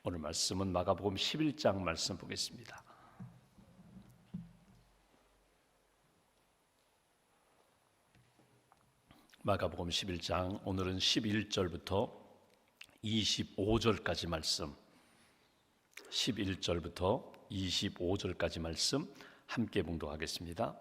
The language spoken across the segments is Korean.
오늘 말씀은 마가복음 11장 말씀 보겠습니다. 마가복음 11장 오늘은 11절부터 25절까지 말씀, 11절부터 25절까지 말씀 함께 봉독하겠습니다.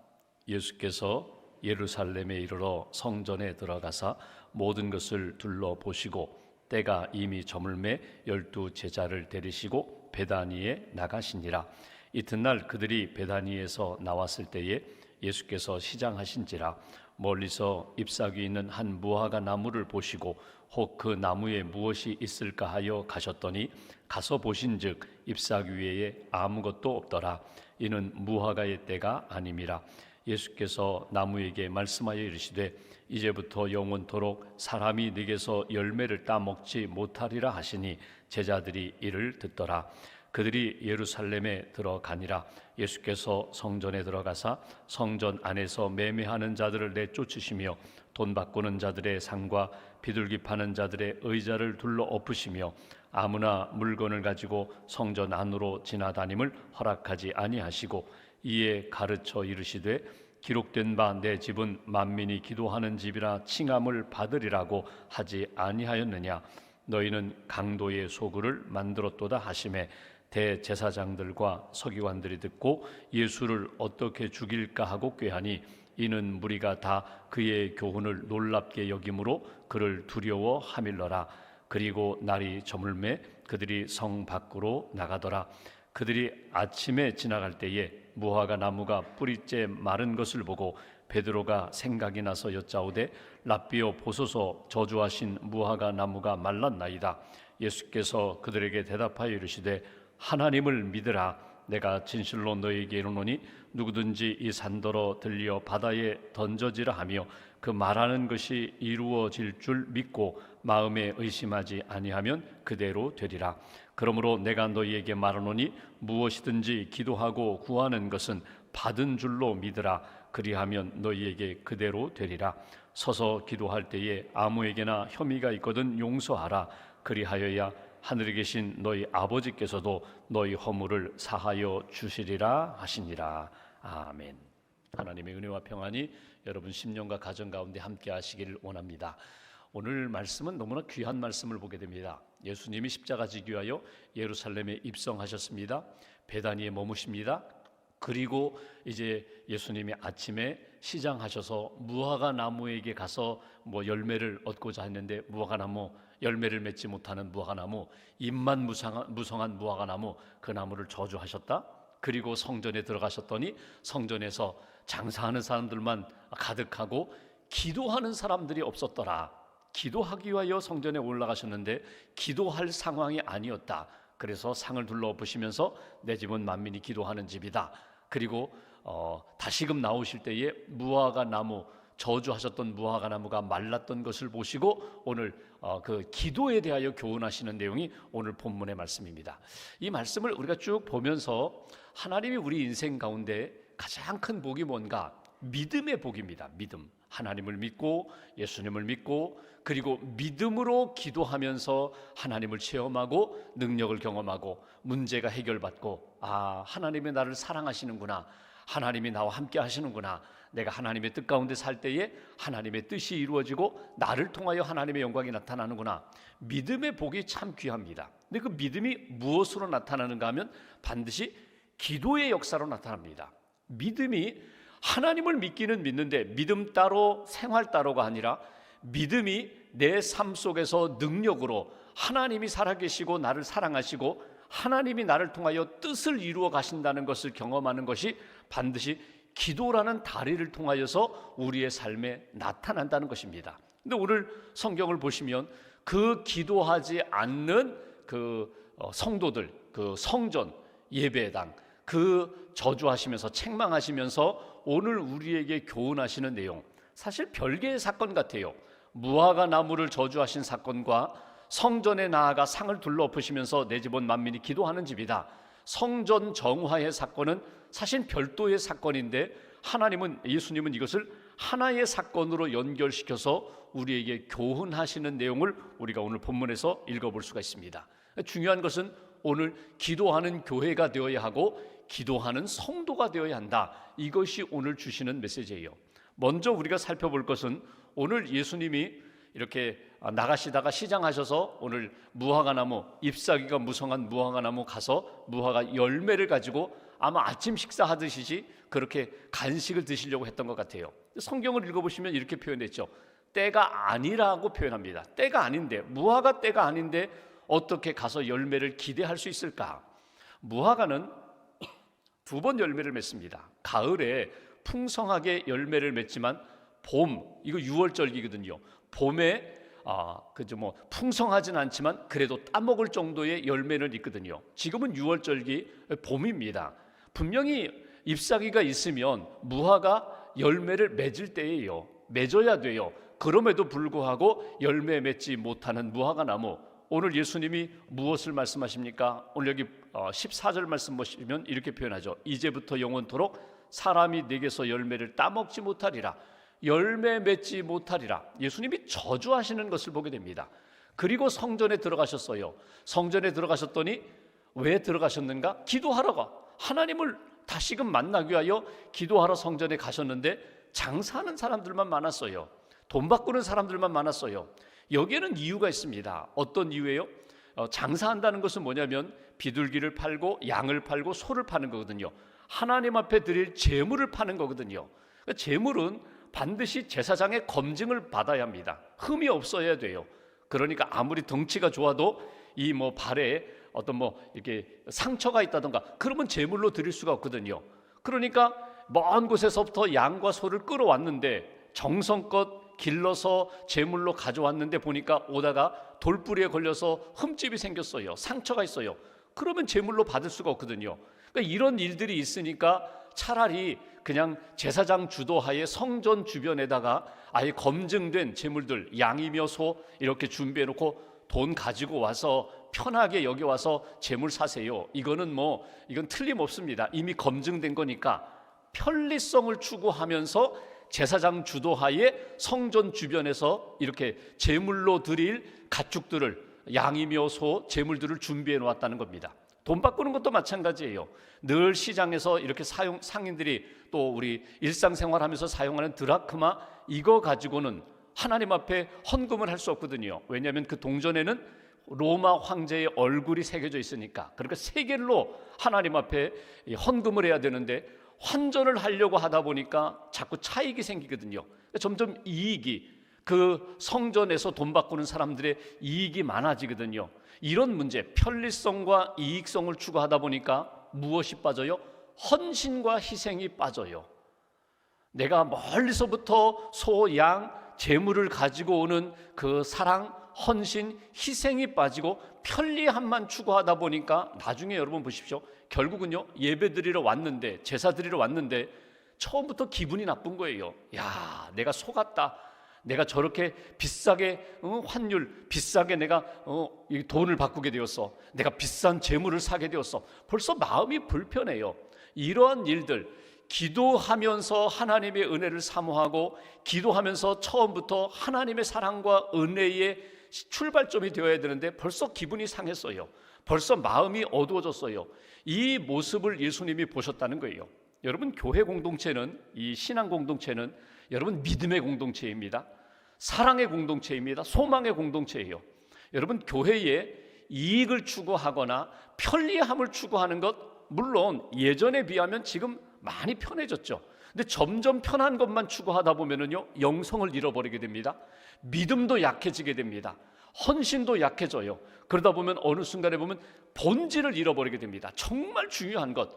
예수께서 예루살렘에 이르러 성전에 들어가사 모든 것을 둘러보시고 때가 이미 저물매 12 제자를 데리시고 베다니에 나가시니라. 이튿날 그들이 베다니에서 나왔을 때에 예수께서 시장하신지라 멀리서 잎사귀 있는 한 무화과 나무를 보시고 혹 그 나무에 무엇이 있을까 하여 가셨더니 가서 보신즉 잎사귀 외에 아무것도 없더라. 이는 무화과의 때가 아님이라. 예수께서 나무에게 말씀하여 이르시되 이제부터 영원토록 사람이 네게서 열매를 따먹지 못하리라 하시니 제자들이 이를 듣더라. 그들이 예루살렘에 들어가니라. 예수께서 성전에 들어가사 성전 안에서 매매하는 자들을 내쫓으시며 돈 바꾸는 자들의 상과 비둘기 파는 자들의 의자를 둘러 엎으시며 아무나 물건을 가지고 성전 안으로 지나다님을 허락하지 아니하시고 이에 가르쳐 이르시되 기록된 바 내 집은 만민이 기도하는 집이라 칭함을 받으리라고 하지 아니하였느냐. 너희는 강도의 소굴을 만들었도다 하시매 대제사장들과 서기관들이 듣고 예수를 어떻게 죽일까 하고 꾀하니 이는 무리가 다 그의 교훈을 놀랍게 여김으로 그를 두려워하밀러라. 그리고 날이 저물매 그들이 성 밖으로 나가더라. 그들이 아침에 지나갈 때에 무화과 나무가 뿌리째 마른 것을 보고 베드로가 생각이 나서 여짜오되 랍비여 보소서 저주하신 무화과 나무가 말랐나이다. 예수께서 그들에게 대답하여 이르시되 하나님을 믿으라. 내가 진실로 너희에게 이르노니 누구든지 이 산더러 들려 바다에 던져지라 하며 그 말하는 것이 이루어질 줄 믿고 마음에 의심하지 아니하면 그대로 되리라. 그러므로 내가 너희에게 말하노니 무엇이든지 기도하고 구하는 것은 받은 줄로 믿으라. 그리하면 너희에게 그대로 되리라. 서서 기도할 때에 아무에게나 혐의가 있거든 용서하라. 그리하여야 하늘에 계신 너희 아버지께서도 너희 허물을 사하여 주시리라 하시니라. 아멘. 하나님의 은혜와 평안이 여러분 심령과 가정 가운데 함께 하시기를 원합니다. 오늘 말씀은 너무나 귀한 말씀을 보게 됩니다. 예수님이 십자가 지기 위하여 예루살렘에 입성하셨습니다. 베다니에 머무십니다. 그리고 이제 예수님이 아침에 시장하셔서 무화과 나무에게 가서 열매를 얻고자 했는데 무화과 나무 열매를 맺지 못하는 무화과 나무, 잎만 무성한 무화과 나무, 그 나무를 저주하셨다. 그리고 성전에 들어가셨더니 성전에서 장사하는 사람들만 가득하고 기도하는 사람들이 없었더라. 기도하기 위하여 성전에 올라가셨는데 기도할 상황이 아니었다. 그래서 상을 둘러엎으시면서 내 집은 만민이 기도하는 집이다. 그리고 다시금 나오실 때에 무화과 나무, 저주하셨던 무화과 나무가 말랐던 것을 보시고 오늘 그 기도에 대하여 교훈하시는 내용이 오늘 본문의 말씀입니다. 이 말씀을 우리가 쭉 보면서 하나님이 우리 인생 가운데 가장 큰 복이 뭔가? 믿음의 복입니다. 믿음. 하나님을 믿고 예수님을 믿고 그리고 믿음으로 기도하면서 하나님을 체험하고 능력을 경험하고 문제가 해결받고 하나님이 나를 사랑하시는구나. 하나님이 나와 함께 하시는구나. 내가 하나님의 뜻 가운데 살 때에 하나님의 뜻이 이루어지고 나를 통하여 하나님의 영광이 나타나는구나. 믿음의 복이 참 귀합니다. 근데 그 믿음이 무엇으로 나타나는가 하면 반드시 기도의 역사로 나타납니다. 믿음이 하나님을 믿기는 믿는데 믿음 따로 생활 따로가 아니라 믿음이 내 삶 속에서 능력으로 하나님이 살아계시고 나를 사랑하시고 하나님이 나를 통하여 뜻을 이루어 가신다는 것을 경험하는 것이 반드시 기도라는 다리를 통하여서 우리의 삶에 나타난다는 것입니다. 근데 오늘 성경을 보시면 그 기도하지 않는 그 성도들, 그 성전 예배당, 그 저주하시면서 책망하시면서 오늘 우리에게 교훈하시는 내용, 사실 별개의 사건 같아요. 무화과 나무를 저주하신 사건과 성전에 나아가 상을 둘러엎으시면서 내 집은 만민이 기도하는 집이다. 성전 정화의 사건은 사실 별도의 사건인데 하나님은, 예수님은 이것을 하나의 사건으로 연결시켜서 우리에게 교훈하시는 내용을 우리가 오늘 본문에서 읽어볼 수가 있습니다. 중요한 것은 오늘 기도하는 교회가 되어야 하고 기도하는 성도가 되어야 한다. 이것이 오늘 주시는 메시지예요. 먼저 우리가 살펴볼 것은 오늘 예수님이 이렇게 나가시다가 시장하셔서 오늘 무화과나무, 잎사귀가 무성한 무화과나무 가서 무화과 열매를 가지고 아마 아침 식사하듯이 그렇게 간식을 드시려고 했던 것 같아요. 성경을 읽어보시면 이렇게 표현했죠. 때가 아니라고 표현합니다. 때가 아닌데, 무화과 때가 아닌데 어떻게 가서 열매를 기대할 수 있을까? 무화과는 두 번 열매를 맺습니다. 가을에 풍성하게 열매를 맺지만 봄, 이거 6월절기거든요. 봄에 풍성하진 않지만 그래도 따먹을 정도의 열매는 있거든요. 지금은 6월절기 봄입니다. 분명히 잎사귀가 있으면 무화과 열매를 맺을 때예요. 맺어야 돼요. 그럼에도 불구하고 열매 맺지 못하는 무화과 나무, 오늘 예수님이 무엇을 말씀하십니까? 오늘 여기 14절 말씀 보시면 이렇게 표현하죠. 이제부터 영원토록 사람이 내게서 열매를 따먹지 못하리라. 열매 맺지 못하리라. 예수님이 저주하시는 것을 보게 됩니다. 그리고 성전에 들어가셨어요. 성전에 들어가셨더니 왜 들어가셨는가? 기도하러가, 하나님을 다시금 만나기 위하여 기도하러 성전에 가셨는데 장사하는 사람들만 많았어요. 돈 바꾸는 사람들만 많았어요. 여기에는 이유가 있습니다. 어떤 이유예요? 장사한다는 것은 뭐냐면 비둘기를 팔고 양을 팔고 소를 파는 거거든요. 하나님 앞에 드릴 제물을 파는 거거든요. 제물은 반드시 제사장의 검증을 받아야 합니다. 흠이 없어야 돼요. 그러니까 아무리 덩치가 좋아도 이 발에 어떤 이렇게 상처가 있다던가 그러면 제물로 드릴 수가 없거든요. 그러니까 먼 곳에서부터 양과 소를 끌어왔는데 정성껏 길러서 제물로 가져왔는데 보니까 오다가 돌뿌리에 걸려서 흠집이 생겼어요. 상처가 있어요. 그러면 제물로 받을 수가 없거든요. 그러니까 이런 일들이 있으니까 차라리 그냥 제사장 주도하에 성전 주변에다가 아예 검증된 제물들, 양이며 소 이렇게 준비해놓고 돈 가지고 와서 편하게 여기 와서 제물 사세요. 이건 틀림없습니다. 이미 검증된 거니까 편리성을 추구하면서 제사장 주도하에 성전 주변에서 이렇게 제물로 드릴 가축들을, 양이며 소, 제물들을 준비해 놓았다는 겁니다. 돈 바꾸는 것도 마찬가지예요. 늘 시장에서 이렇게 상인들이 또 우리 일상생활하면서 사용하는 드라크마, 이거 가지고는 하나님 앞에 헌금을 할 수 없거든요. 왜냐하면 그 동전에는 로마 황제의 얼굴이 새겨져 있으니까. 그러니까 세겔로 하나님 앞에 헌금을 해야 되는데 환전을 하려고 하다 보니까 자꾸 차익이 생기거든요. 점점 이익이, 그 성전에서 돈 바꾸는 사람들의 이익이 많아지거든요. 이런 문제, 편리성과 이익성을 추구하다 보니까 무엇이 빠져요? 헌신과 희생이 빠져요. 내가 멀리서부터 소, 양, 재물을 가지고 오는 그 사랑, 헌신, 희생이 빠지고 편리함만 추구하다 보니까 나중에 여러분 보십시오. 결국은요, 예배 드리러 왔는데, 제사 드리러 왔는데 처음부터 기분이 나쁜 거예요. 야, 내가 속았다. 내가 저렇게 비싸게 환율 비싸게 내가 돈을 바꾸게 되었어. 내가 비싼 재물을 사게 되었어. 벌써 마음이 불편해요. 이러한 일들, 기도하면서 하나님의 은혜를 사모하고 기도하면서 처음부터 하나님의 사랑과 은혜의 출발점이 되어야 되는데 벌써 기분이 상했어요. 벌써 마음이 어두워졌어요. 이 모습을 예수님이 보셨다는 거예요. 여러분, 교회 공동체는, 이 신앙 공동체는 여러분 믿음의 공동체입니다. 사랑의 공동체입니다. 소망의 공동체예요. 여러분, 교회에 이익을 추구하거나 편리함을 추구하는 것, 물론 예전에 비하면 지금 많이 편해졌죠. 근데 점점 편한 것만 추구하다 보면은요, 영성을 잃어버리게 됩니다. 믿음도 약해지게 됩니다. 헌신도 약해져요. 그러다 보면 어느 순간에 보면 본질을 잃어버리게 됩니다. 정말 중요한 것,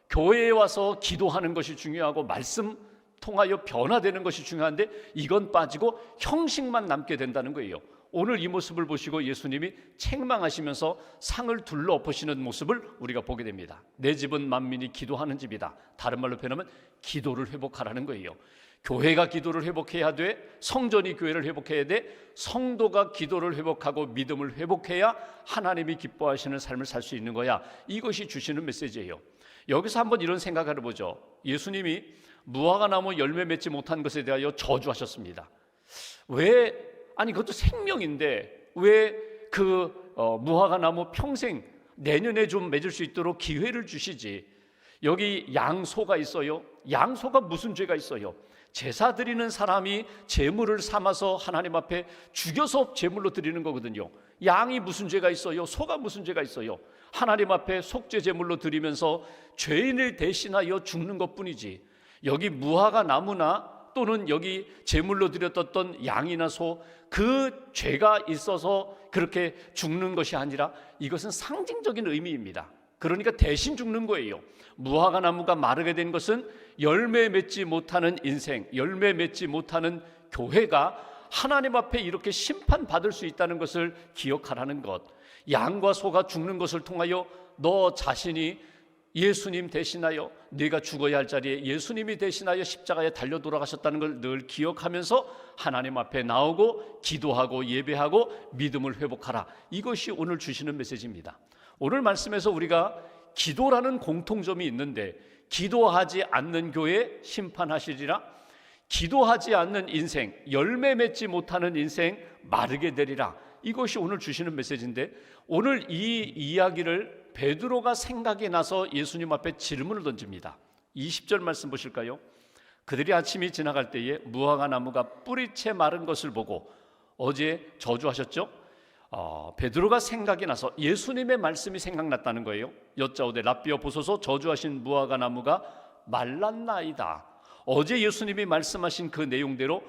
교회에 와서 기도하는 것이 중요하고 말씀 통하여 변화되는 것이 중요한데 이건 빠지고 형식만 남게 된다는 거예요. 오늘 이 모습을 보시고 예수님이 책망하시면서 상을 둘러엎으시는 모습을 우리가 보게 됩니다. 내 집은 만민이 기도하는 집이다. 다른 말로 표현하면 기도를 회복하라는 거예요. 교회가 기도를 회복해야 돼. 성전이 교회를 회복해야 돼. 성도가 기도를 회복하고 믿음을 회복해야 하나님이 기뻐하시는 삶을 살 수 있는 거야. 이것이 주시는 메시지예요. 여기서 한번 이런 생각을 해보죠. 예수님이 무화과나무 열매 맺지 못한 것에 대하여 저주하셨습니다. 왜? 아니, 그것도 생명인데 왜 그 무화과나무 평생 내년에 좀 맺을 수 있도록 기회를 주시지. 여기 양소가 있어요. 양소가 무슨 죄가 있어요? 제사 드리는 사람이 제물을 삼아서 하나님 앞에 죽여서 제물로 드리는 거거든요. 양이 무슨 죄가 있어요? 소가 무슨 죄가 있어요? 하나님 앞에 속죄 제물로 드리면서 죄인을 대신하여 죽는 것뿐이지. 여기 무화과 나무나 또는 여기 제물로 드렸던 양이나 소, 그 죄가 있어서 그렇게 죽는 것이 아니라 이것은 상징적인 의미입니다. 그러니까 대신 죽는 거예요. 무화과 나무가 마르게 된 것은 열매 맺지 못하는 인생, 열매 맺지 못하는 교회가 하나님 앞에 이렇게 심판받을 수 있다는 것을 기억하라는 것. 양과 소가 죽는 것을 통하여 너 자신이 예수님 대신하여, 네가 죽어야 할 자리에 예수님이 대신하여 십자가에 달려 돌아가셨다는 걸 늘 기억하면서 하나님 앞에 나오고 기도하고 예배하고 믿음을 회복하라. 이것이 오늘 주시는 메시지입니다. 오늘 말씀에서 우리가 기도라는 공통점이 있는데, 기도하지 않는 교회 심판하시리라, 기도하지 않는 인생, 열매 맺지 못하는 인생 마르게 되리라. 이것이 오늘 주시는 메시지인데, 오늘 이 이야기를 베드로가 생각이 나서 예수님 앞에 질문을 던집니다. 20절 말씀 보실까요? 그들이 아침이 지나갈 때에 무화과 나무가 뿌리채 마른 것을 보고, 어제 저주하셨죠? 베드로가 생각이 나서 예수님의 말씀이 생각났다는 거예요. 여짜오되 랍비여 보소서, 저주하신 무화과 나무가 말랐나이다. 어제 예수님이 말씀하신 그 내용대로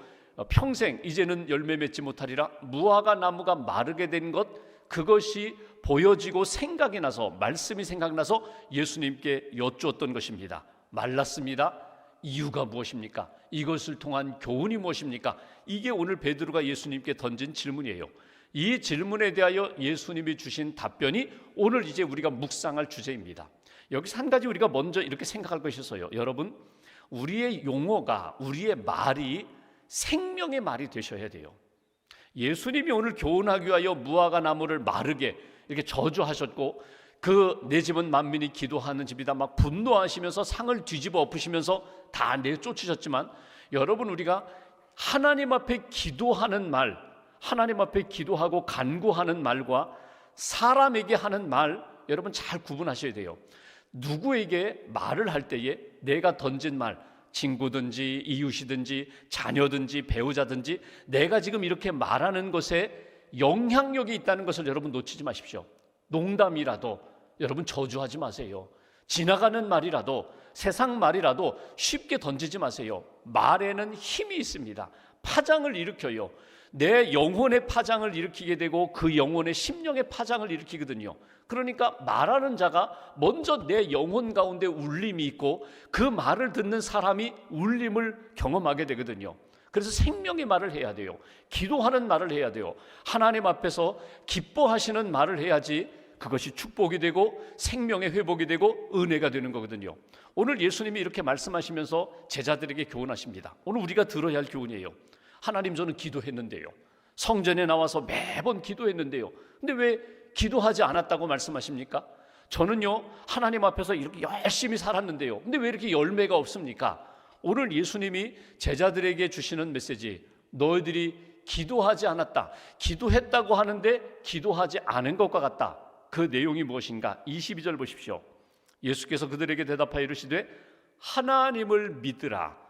평생 이제는 열매 맺지 못하리라, 무화과 나무가 마르게 된 것, 그것이 보여지고 생각이 나서, 말씀이 생각나서 예수님께 여쭈었던 것입니다. 말랐습니다. 이유가 무엇입니까? 이것을 통한 교훈이 무엇입니까? 이게 오늘 베드로가 예수님께 던진 질문이에요. 이 질문에 대하여 예수님이 주신 답변이 오늘 이제 우리가 묵상할 주제입니다. 여기서 한 가지 우리가 먼저 이렇게 생각할 것이 있어요. 여러분, 우리의 용어가, 우리의 말이 생명의 말이 되셔야 돼요. 예수님이 오늘 교훈하기 위하여 무화과 나무를 마르게 이렇게 저주하셨고, 그 내 집은 만민이 기도하는 집이다 막 분노하시면서 상을 뒤집어 엎으시면서 다 내쫓으셨지만, 여러분, 우리가 하나님 앞에 기도하는 말, 하나님 앞에 기도하고 간구하는 말과 사람에게 하는 말, 여러분 잘 구분하셔야 돼요. 누구에게 말을 할 때에 내가 던진 말, 친구든지 이웃이든지 자녀든지 배우자든지 내가 지금 이렇게 말하는 것에 영향력이 있다는 것을 여러분 놓치지 마십시오. 농담이라도 여러분 저주하지 마세요. 지나가는 말이라도, 세상 말이라도 쉽게 던지지 마세요. 말에는 힘이 있습니다. 파장을 일으켜요. 내 영혼의 파장을 일으키게 되고 그 영혼의 심령의 파장을 일으키거든요. 그러니까 말하는 자가 먼저 내 영혼 가운데 울림이 있고 그 말을 듣는 사람이 울림을 경험하게 되거든요. 그래서 생명의 말을 해야 돼요. 기도하는 말을 해야 돼요. 하나님 앞에서 기뻐하시는 말을 해야지 그것이 축복이 되고 생명의 회복이 되고 은혜가 되는 거거든요. 오늘 예수님이 이렇게 말씀하시면서 제자들에게 교훈하십니다. 오늘 우리가 들어야 할 교훈이에요. 하나님, 저는 기도했는데요. 성전에 나와서 매번 기도했는데요. 근데 왜 기도하지 않았다고 말씀하십니까? 저는요, 하나님 앞에서 이렇게 열심히 살았는데요. 근데 왜 이렇게 열매가 없습니까? 오늘 예수님이 제자들에게 주시는 메시지, 너희들이 기도하지 않았다, 기도했다고 하는데 기도하지 않은 것과 같다. 그 내용이 무엇인가? 22절 보십시오. 예수께서 그들에게 대답하여 이르시되 하나님을 믿으라.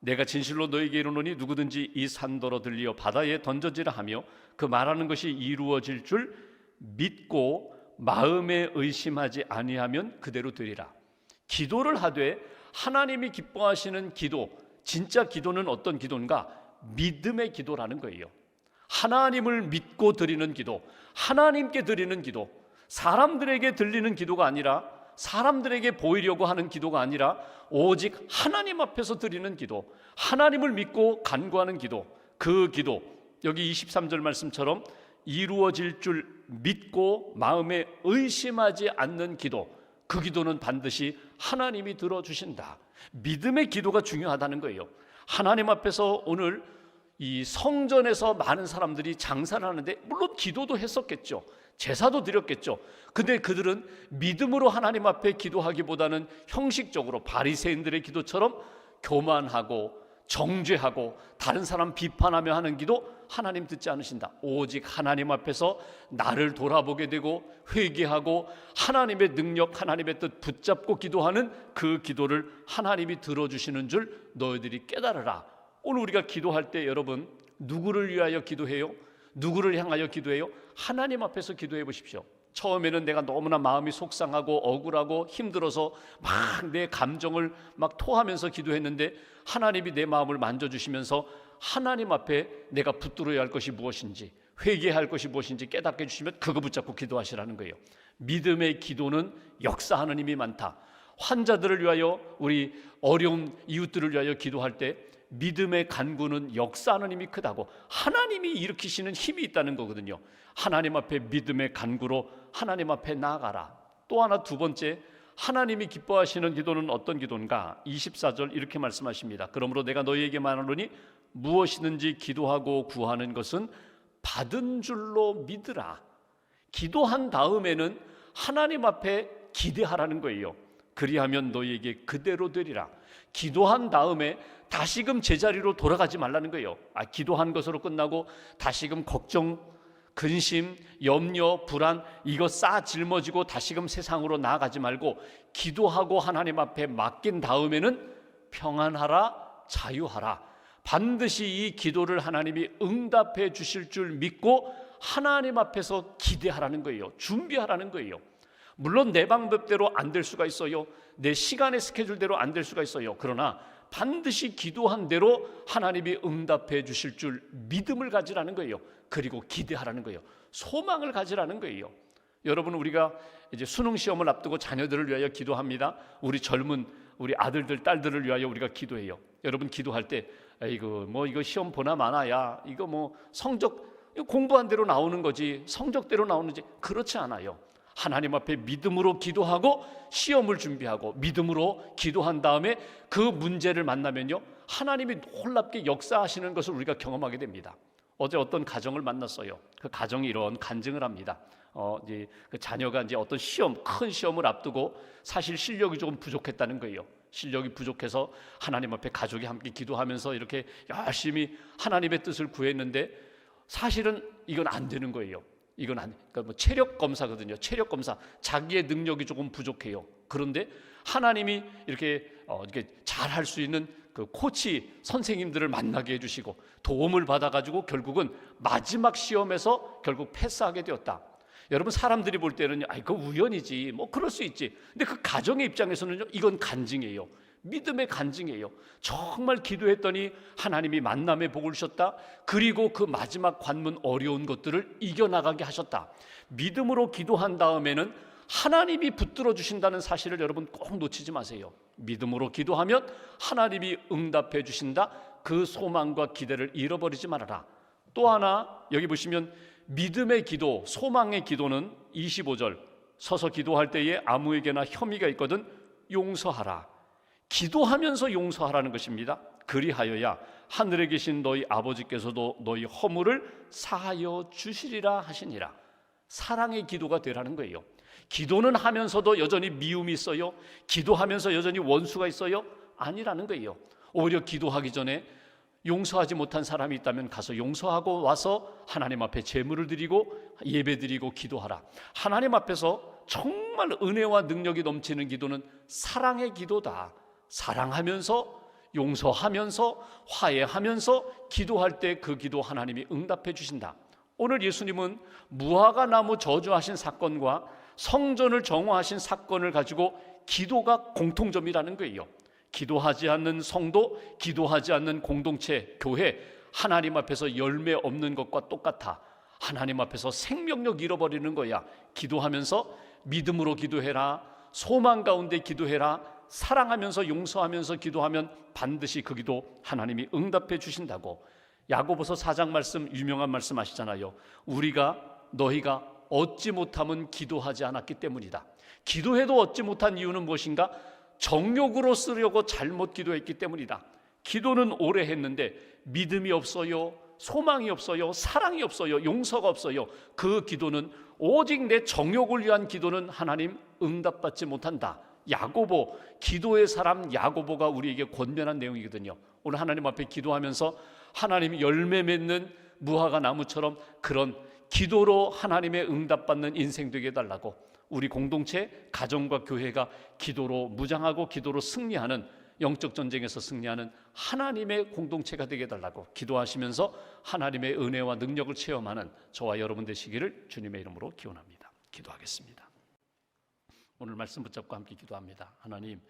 내가 진실로 너에게 이르노니 누구든지 이 산더러 들리어 바다에 던져지라 하며 그 말하는 것이 이루어질 줄 믿고 마음에 의심하지 아니하면 그대로 되리라. 기도를 하되 하나님이 기뻐하시는 기도, 진짜 기도는 어떤 기도인가? 믿음의 기도라는 거예요. 하나님을 믿고 드리는 기도, 하나님께 드리는 기도, 사람들에게 들리는 기도가 아니라, 사람들에게 보이려고 하는 기도가 아니라 오직 하나님 앞에서 드리는 기도, 하나님을 믿고 간구하는 기도, 그 기도, 여기 23절 말씀처럼 이루어질 줄 믿고 마음에 의심하지 않는 기도, 그 기도는 반드시 하나님이 들어주신다. 믿음의 기도가 중요하다는 거예요. 하나님 앞에서 오늘 이 성전에서 많은 사람들이 장사를 하는데 물론 기도도 했었겠죠. 제사도 드렸겠죠. 근데 그들은 믿음으로 하나님 앞에 기도하기보다는 형식적으로 바리새인들의 기도처럼 교만하고 정죄하고 다른 사람 비판하며 하는 기도 하나님 듣지 않으신다. 오직 하나님 앞에서 나를 돌아보게 되고 회개하고 하나님의 능력, 하나님의 뜻 붙잡고 기도하는 그 기도를 하나님이 들어주시는 줄 너희들이 깨달으라. 오늘 우리가 기도할 때 여러분 누구를 위하여 기도해요? 누구를 향하여 기도해요? 하나님 앞에서 기도해 보십시오. 처음에는 내가 너무나 마음이 속상하고 억울하고 힘들어서 막 내 감정을 막 토하면서 기도했는데 하나님이 내 마음을 만져주시면서 하나님 앞에 내가 붙들어야 할 것이 무엇인지, 회개할 것이 무엇인지 깨닫게 해주시면 그거 붙잡고 기도하시라는 거예요. 믿음의 기도는 역사하는 힘이 많다. 환자들을 위하여, 우리 어려운 이웃들을 위하여 기도할 때 믿음의 간구는 역사하는 힘이 크다고, 하나님이 일으키시는 힘이 있다는 거거든요. 하나님 앞에 믿음의 간구로 하나님 앞에 나아가라. 또 하나, 두 번째, 하나님이 기뻐하시는 기도는 어떤 기도인가? 24절 이렇게 말씀하십니다. 그러므로 내가 너희에게 말하노니 무엇이든지 기도하고 구하는 것은 받은 줄로 믿으라. 기도한 다음에는 하나님 앞에 기대하라는 거예요. 그리하면 너희에게 그대로 되리라. 기도한 다음에 다시금 제자리로 돌아가지 말라는 거예요. 기도한 것으로 끝나고 다시금 걱정, 근심, 염려, 불안 이거 쌓아 짊어지고 다시금 세상으로 나아가지 말고 기도하고 하나님 앞에 맡긴 다음에는 평안하라, 자유하라. 반드시 이 기도를 하나님이 응답해 주실 줄 믿고 하나님 앞에서 기대하라는 거예요. 준비하라는 거예요. 물론 내 방법대로 안 될 수가 있어요. 내 시간의 스케줄대로 안 될 수가 있어요. 그러나 반드시 기도한 대로 하나님이 응답해 주실 줄 믿음을 가지라는 거예요. 그리고 기대하라는 거예요. 소망을 가지라는 거예요. 여러분, 우리가 이제 수능 시험을 앞두고 자녀들을 위하여 기도합니다. 우리 젊은 우리 아들들, 딸들을 위하여 우리가 기도해요. 여러분, 기도할 때 이거 시험 보나 마나야, 이거 뭐 성적 공부한 대로 나오는 거지 성적대로 나오는지, 그렇지 않아요. 하나님 앞에 믿음으로 기도하고 시험을 준비하고 믿음으로 기도한 다음에 그 문제를 만나면요, 하나님이 놀랍게 역사하시는 것을 우리가 경험하게 됩니다. 어제 어떤 가정을 만났어요. 그 가정이 이런 간증을 합니다. 이제 그 자녀가 이제 어떤 큰 시험을 앞두고 사실 실력이 조금 부족했다는 거예요. 실력이 부족해서 하나님 앞에 가족이 함께 기도하면서 이렇게 열심히 하나님의 뜻을 구했는데 사실은 이건 안 되는 거예요. 그러니까 뭐 체력 검사거든요. 체력 검사, 자기의 능력이 조금 부족해요. 그런데 하나님이 이렇게 잘 할 수 있는 그 코치 선생님들을 만나게 해주시고 도움을 받아가지고 결국은 마지막 시험에서 결국 패스하게 되었다. 여러분, 사람들이 볼 때는 이거 우연이지, 뭐 그럴 수 있지. 근데 그 가정의 입장에서는요, 이건 간증이에요. 믿음의 간증이에요. 정말 기도했더니 하나님이 만남의 복을 주셨다. 그리고 그 마지막 관문 어려운 것들을 이겨나가게 하셨다. 믿음으로 기도한 다음에는 하나님이 붙들어 주신다는 사실을 여러분 꼭 놓치지 마세요. 믿음으로 기도하면 하나님이 응답해 주신다. 그 소망과 기대를 잃어버리지 말아라. 또 하나, 여기 보시면 믿음의 기도, 소망의 기도는 25절, 서서 기도할 때에 아무에게나 혐의가 있거든 용서하라. 기도하면서 용서하라는 것입니다. 그리하여야 하늘에 계신 너희 아버지께서도 너희 허물을 사하여 주시리라 하시니라. 사랑의 기도가 되라는 거예요. 기도는 하면서도 여전히 미움이 있어요? 기도하면서 여전히 원수가 있어요? 아니라는 거예요. 오히려 기도하기 전에 용서하지 못한 사람이 있다면 가서 용서하고 와서 하나님 앞에 제물을 드리고 예배 드리고 기도하라. 하나님 앞에서 정말 은혜와 능력이 넘치는 기도는 사랑의 기도다. 사랑하면서 용서하면서 화해하면서 기도할 때 그 기도 하나님이 응답해 주신다. 오늘 예수님은 무화과 나무 저주하신 사건과 성전을 정화하신 사건을 가지고 기도가 공통점이라는 거예요. 기도하지 않는 성도, 기도하지 않는 공동체, 교회, 하나님 앞에서 열매 없는 것과 똑같아. 하나님 앞에서 생명력 잃어버리는 거야. 기도하면서 믿음으로 기도해라. 소망 가운데 기도해라. 사랑하면서 용서하면서 기도하면 반드시 그 기도 하나님이 응답해 주신다고. 야고보서 4장 말씀, 유명한 말씀 아시잖아요. 너희가 얻지 못함은 기도하지 않았기 때문이다. 기도해도 얻지 못한 이유는 무엇인가? 정욕으로 쓰려고 잘못 기도했기 때문이다. 기도는 오래 했는데 믿음이 없어요, 소망이 없어요, 사랑이 없어요, 용서가 없어요. 그 기도는 오직 내 정욕을 위한 기도는 하나님 응답받지 못한다. 야고보, 기도의 사람 야고보가 우리에게 권면한 내용이거든요. 오늘 하나님 앞에 기도하면서 하나님이 열매 맺는 무화과 나무처럼 그런 기도로 하나님의 응답받는 인생 되게 해달라고, 우리 공동체, 가정과 교회가 기도로 무장하고 기도로 승리하는, 영적 전쟁에서 승리하는 하나님의 공동체가 되게 해달라고 기도하시면서 하나님의 은혜와 능력을 체험하는 저와 여러분 되시기를 주님의 이름으로 기원합니다. 기도하겠습니다. 오늘 말씀 붙잡고 함께 기도합니다. 하나님,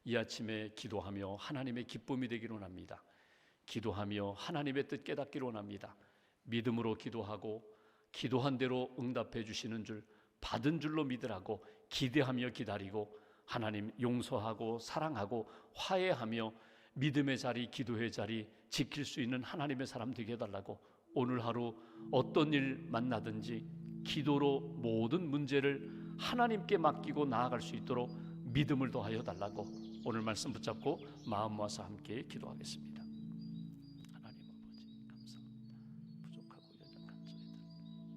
이 아침에 기도하며 하나님의 기쁨이 되기를 원합니다. 기도하며 하나님의 뜻 깨닫기를 원합니다. 믿음으로 기도하고 기도한 대로 응답해 주시는 줄, 받은 줄로 믿으라고 기대하며 기다리고, 하나님 용서하고 사랑하고 화해하며 믿음의 자리, 기도의 자리 지킬 수 있는 하나님의 사람 되게 해달라고, 오늘 하루 어떤 일 만나든지 기도로 모든 문제를 하나님께 맡기고 나아갈 수 있도록 믿음을 더하여 달라고 오늘 말씀 붙잡고 마음 모아서 함께 기도하겠습니다. 하나님 아버지 감사합니다. 부족하고 연약한 저희들 감당할 수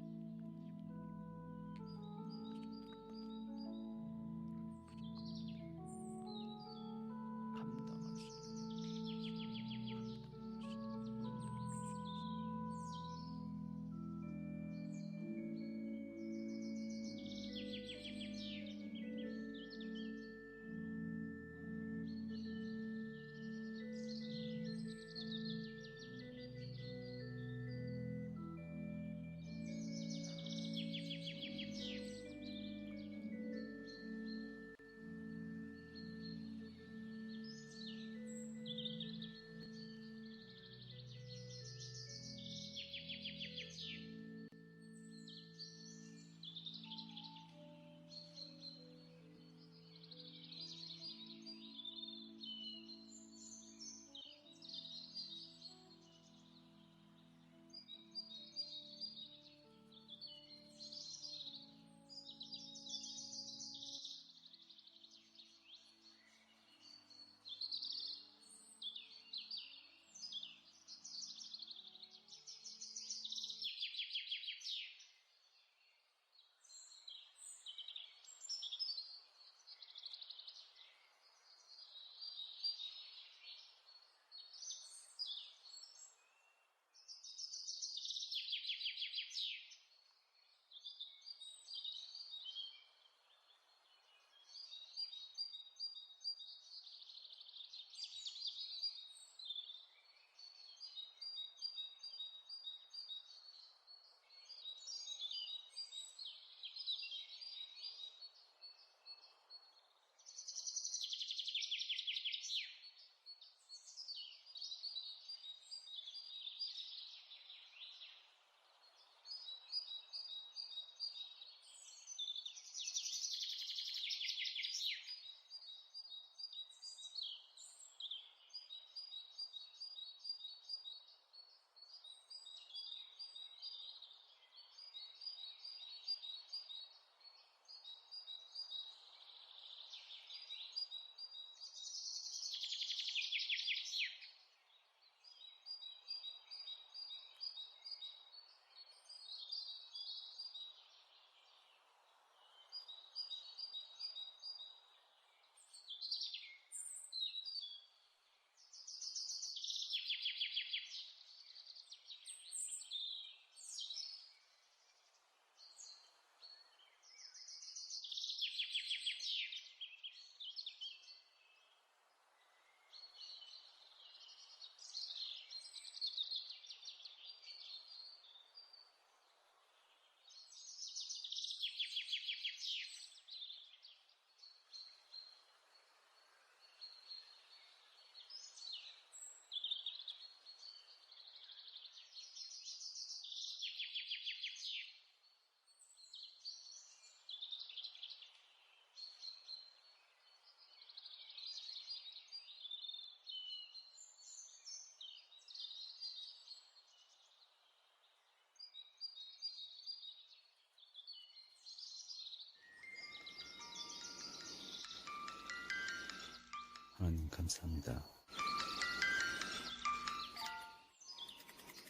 하나님 감사합니다.